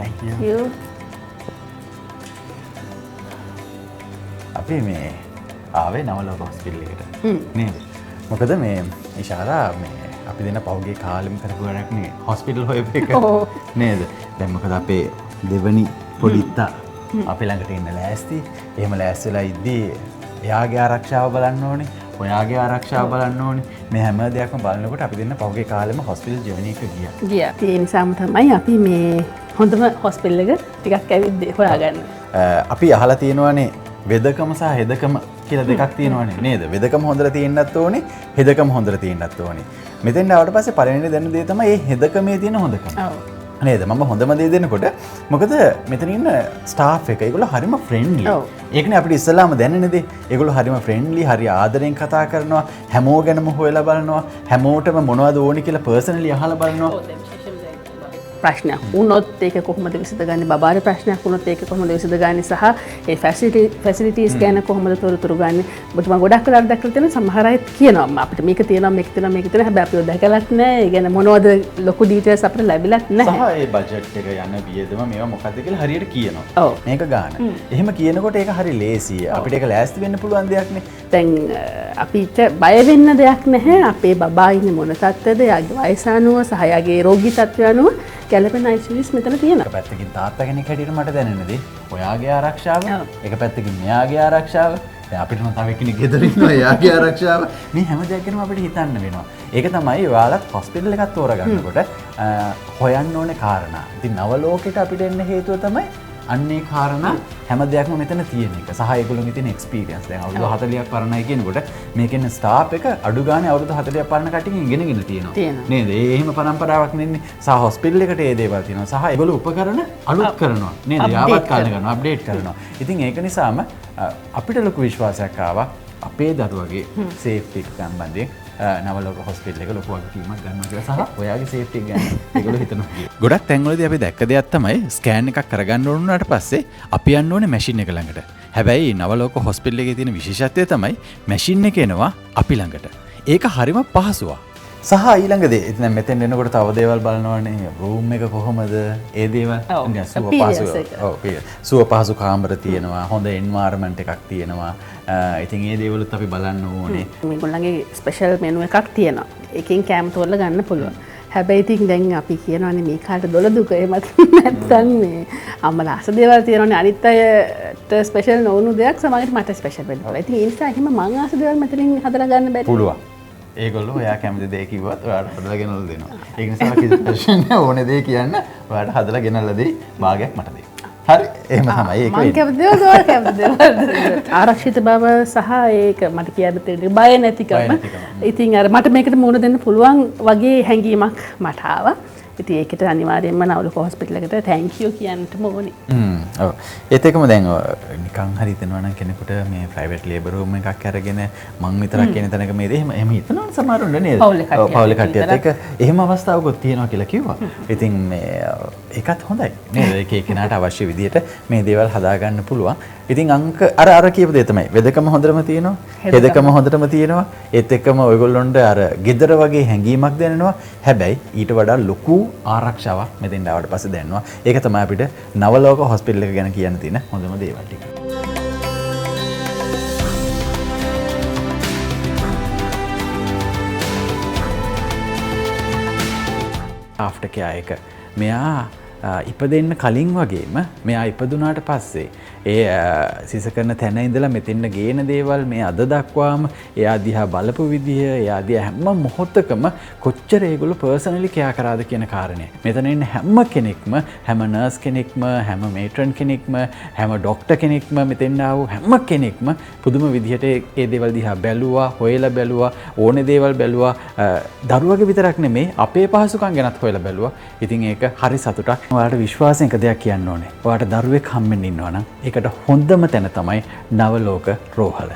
Thank you. අපි මේ ආවේ නවලෝක හොස්පිටල් එකට. නේද? මොකද මේ ඉෂාරා මේ අපි දෙන පහුගිය කාලෙම කරපු වැඩක් නේ හොස්පිටල් හොයපු එක. නේද? දැන් මොකද අපේ දෙවනි පොඩිත්තා අපි ළඟට එන්න ලෑස්ති. එහෙම ලෑස්ති වෙලා ඉද්දී එයාගේ ආරක්ෂාව බලන්න ඕනේ. ඔයාගේ ආරක්ෂාව බලන්න ඕනේ. මේ හැම දෙයක්ම බලනකොට අපි දෙන්න පහුගිය කාලෙම හොස්පිටල් ජර්නි එක ගියා. ඒ නිසාම තමයි අපි මේ හොඳම හොස්පිටල් එක ටිකක් ඇවිත් හොයාගන්න. අපි අහලා තියෙනවානේ වෙදකම සහ හෙදකම කියලා දෙකක් තියෙනවානේ නේද? වෙදකම හොඳට තියෙන්නත් ඕනේ, හෙදකම හොඳට තියෙන්නත් ඕනේ. මෙතෙන් ආවට පස්සේ පළවෙනි දෙන්න දේ තමයි මේ හෙදකමේ තියෙන හොඳකම. නේද? මම හොඳම දේ දෙනකොට මොකද මෙතන ඉන්න ස්ටාෆ් එක ඒගොල්ලෝ හරිම ෆ්‍රෙන්ඩ්ලි. ඒකනේ අපිට ඉස්සෙල්ලාම දැනෙන දේ. ඒගොල්ලෝ හරිම ෆ්‍රෙන්ඩ්ලි, හරි ආදරෙන් කතා කරනවා, හැමෝ ගැනම හොයලා බලනවා, හැමෝටම මොනවද ඕනි කියලා පර්සනලි අහලා බලනවා. ප්‍රශ්නයක් වුණොත් ඒක කොහොමද විසඳගන්නේ, බබාගේ ප්‍රශ්නයක් වුණොත් ඒක කොහොමද විසඳගන්නේ සහ ඒ ෆැසිලිටිස් ගැන කොහොමද තොරතුරු ගන්න. ඔබට මම ගොඩක් වෙලාවට දැක්කලා තියෙනවා සමහර අය කියනවා අපිට මේක තියෙනවා මේක තියෙනවා මේක තියෙනවා හැබැයි අපිව දැකලත් නැහැ. ඒ ගැන මොනවද ලොකු ඩීටේල්ස් අපිට ලැබිලත් නැහැ. සහ ඒ බජට් එක යන වියදම මේවා මොකද්ද කියලා හරියට කියනවා. මේක ගන්න. එහෙම කියනකොට ඒක හරි ලේසියි. අපිට ඒක ලෑස්ති වෙන්න පුළුවන් දෙයක් නේ. දැන් අපිට බය වෙන්න දෙයක් නැහැ. අපේ බබා ඉන්නේ මොන තත්ත්වද, යාගේ වයස අනුව සහ යාගේ රෝගී තත්ත්වය අනුව ගැලපෙන ICUs මෙතන තියෙනවා. එක පැත්තකින් තාත්තා කෙනෙක් හැටියට මට දැනෙන දේ ඔයාගේ ආරක්ෂාව, එක පැත්තකින් මෙයාගේ ආරක්ෂාව, දැන් අපිට නම් තව කෙනෙක් ගෙදර ඉන්නවා එයාගේ ආරක්ෂාව. මේ හැම දෙයක් ගැනම අපිට හිතන්න වෙනවා. ඒක තමයි ඔයාලත් හොස්පිටල් එකක් තෝරගන්නකොට හොයන්න ඕනේ කාරණා. ඉතින් නව ලෝකෙට අපිට එන්න හේතුව තමයි අන්නේ කාරණා හැම දෙයක්ම මෙතන තියෙන එක. සහ ඒගොල්ලෝගේ තියෙන එක්ස්පීරියන්ස්. දැන් අවුරුදු 40ක් පරණයි කියනකොට මේකෙන් ස්ටාෆ් එක අඩු ගානේ අවුරුදු 40ක් පරණ කට්ටියකින් ඉගෙනගෙන තියෙනවා. නේද? ඒ එහෙම පරම්පරාවක් නෙන්නේ. සහ හොස්පිටල් එකට ඒ දේවල් තියෙනවා. සහ ඒගොල්ලෝ උපකරණ අලුත් කරනවා. නේද? යාවත් කාලේ කරනවා, අප්ඩේට් කරනවා. ඉතින් ඒක නිසාම අපිට ලොකු විශ්වාසයක් ආවා අපේ දරුවගේ සේෆ්ටි එක සම්බන්ධයෙන් නවලෝක හොස්පිටල් එක ලොකු වගකීමක් ගන්නවා කියලා සහ ඔයාගේ සේෆ්ටි එක ගැන ඒගොල්ලෝ හිතනවා. ගොඩක් තැන්වලදී අපි දැක්ක දෙයක් තමයි ස්කෑන් එකක් කරගන්න ඕන වුණාට පස්සේ අපි යන්න ඕනේ මැෂින් එක ළඟට. හැබැයි නවලෝක හොස්පිටල් එකේ තියෙන විශේෂත්වය තමයි මැෂින් එක එනවා අපි ළඟට. ඒක හරිම පහසුවක්. සහ ඊළඟ දේ ඉතින් මෙතෙන් එනකොට තව දේවල් බලනවනේ රූම් එක කොහොමද ඒ දේවල් සුව පහසු කාමර තියෙනවා, හොඳ එන්වයරන්මන්ට් එකක් තියෙනවා. ඉතින් ඒ දේවලුත් අපි බලන්න ඕනේ. මේගොල්ලන්ගේ ස්පෙෂල් මෙනු එකක් තියෙනවා. ඒකෙන් කෑම තෝරලා ගන්න පුළුවන්. හැබැයි ඉතින් දැන් අපි කියනවානේ මේ කාට දොළ දුක එහෙමත් නැත්නම් මේ අම්මලා අස දේවල් තියෙනවානේ අනිත් අයට ස්පෙෂල් නොවුණු දෙයක් සමහරවිට මට ස්පෙෂල් වෙන්න පුළුවන්. ඉතින් ඒ නිසා එහෙම මං ආස දේවල් මෙතනින් හදලා ගන්න බැරි. පුළුවන්. ඒගොල්ලෝ ඔයා කැමති දේ කිව්වත් ඔයාලට හදලා ගෙනල්ලා දෙනවා. ඒක නිසා කිසි ප්‍රශ්න නැහැ. ඕනේ දේ කියන්න ඔයාලට හදලා ගෙනල්ලා දෙයි. භාගයක් මට දෙයි. හරි එහෙම තමයි ඒක වෙන්නේ. මම කැමති දේවල් ඔයාලා කැමති දේවල්. ආරක්ෂිත බව සහ ඒක මට කියන්න තියෙන බය නැතිකම. ඉතින් අර මට මේකට මුහුණ දෙන්න පුළුවන් වගේ හැඟීමක් මට ආවා. ඉතින් ඒකට අනිවාර්යයෙන්ම නවලෝක හොස්පිටල් එකට thank you කියන්නම ඕනේ. ඔව්. ඒත් එකම දැන් නිකන් හරි හිතනවා නම් කෙනෙකුට මේ ප්‍රයිවට් ලේබර් රූම් එකක් අරගෙන මං විතරක් කියන තැනක මේ එහෙම හිතනවනේ සමහරුන්ට නේද? පවුලේ කට්ටියත් එක්ක එහෙම අවස්ථාවකුත් තියෙනවා කියලා කිව්වා. ඉතින් මේ ඒකත් හොඳයි. නේද? එක එක්කෙනාට අවශ්‍ය විදිහට මේ දේවල් හදාගන්න පුළුවන්. ඉතින් අංක අර කියපු දේ තමයි වෙදකම හොඳටම තියෙනවා, හෙදකම හොඳටම තියෙනවා. ඒත් එක්කම ඔයගොල්ලොන්ට අර ගෙදර වගේ හැඟීමක් දැනෙනවා. හැබැයි ඊට වඩා ලොකු ආරක්ෂාවක් මෙතෙන් ආවට පස්සේ දැනෙනවා. ඒක තමයි අපිට නවලෝක හොස්පිටල් එක ගැන කියන්න තියෙන හොඳම දේවල් ටික. ආෆ්ටර් කෙයා එක මෙයා ඉපදෙන්න කලින් වගේම මෙයා ඉපදුනාට පස්සේ ඒ සිස කරන තැන ඉඳලා මෙතෙන්න ගේන දේවල් මේ අද දක්වාම එයා දිහා බලපු විදිය, එයා දිහා හැම මොහොතකම කොච්චර ඒගොල්ලෝ පර්සනලි කෙයා කරාද කියන කාරණය. මෙතන ඉන්න හැම කෙනෙක්ම, හැම නර්ස් කෙනෙක්ම, හැම මේට්‍රන් කෙනෙක්ම, හැම ડોක්ටර් කෙනෙක්ම මෙතෙන් ආව හැම කෙනෙක්ම පුදුම විදිහට ඒ දේවල් දිහා බැලුවා, හොයලා බැලුවා, ඕනේ දේවල් බැලුවා. දරුවගේ විතරක් නෙමෙයි අපේ පහසුකම් ගැනත් හොයලා බැලුවා. ඉතින් ඒක හරි සතුටක්. ඔයාලට විශ්වාසයෙන් එක දෙයක් කියන්න ඕනේ. ඔයාලට දරුවෙක් හම්බෙන්න ඉන්නවා නම් ඒකට හොඳම තැන තමයි නවලෝක රෝහල.